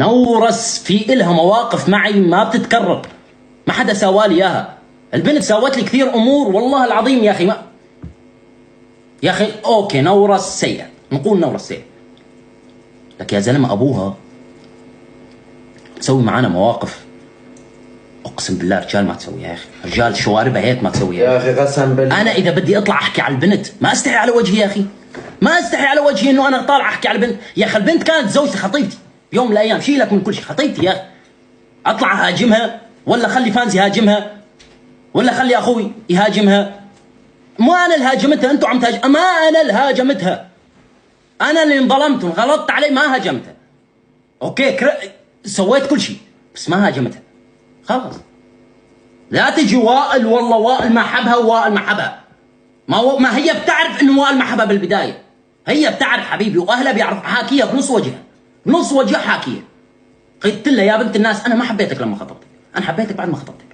نورس في إلها مواقف معي ما بتتكرر، ما حدا سوالي اياها. البنت ساوت لي كثير امور والله العظيم يا اخي. ما يا اخي اوكي نورس سيء، نقول نورس سيء، لك يا زلمه ابوها مسوي معانا مواقف اقسم بالله رجال ما تسويها يا اخي، رجال شواربها هيك ما تسويها يا اخي قسم بالله. انا اذا بدي اطلع احكي على البنت ما استحي على وجهي يا اخي، ما استحي على وجهي انه انا طالع احكي على البنت. يا اخي البنت كانت زوجتي خطيبتي بيوم من الايام، شيلك من كل شيء خطيبتي يا اخي. اطلع اهاجمها ولا خلي فانز يهاجمها ولا خلي اخوي يهاجمها؟ مو انا اللي هاجمتها، انتوا عم تهاجم. ما انا اللي هاجمتها، انا اللي انظلمت وغلطت علي، ما هاجمتها. اوكي سويت كل شيء بس ما هاجمتها. خلاص لا تجي وائل والله وائل ما حبها ووائل ما حبها. ما هي بتعرف انه وائل ما حبها بالبدايه، هي بتعرف حبيبي واهلها بيعرف. حاكيها بنص وجهها، بنص وجهها حاكيها. قلت لها يا بنت الناس انا ما حبيتك لما خطبتك، انا حبيتك بعد ما خطبتك.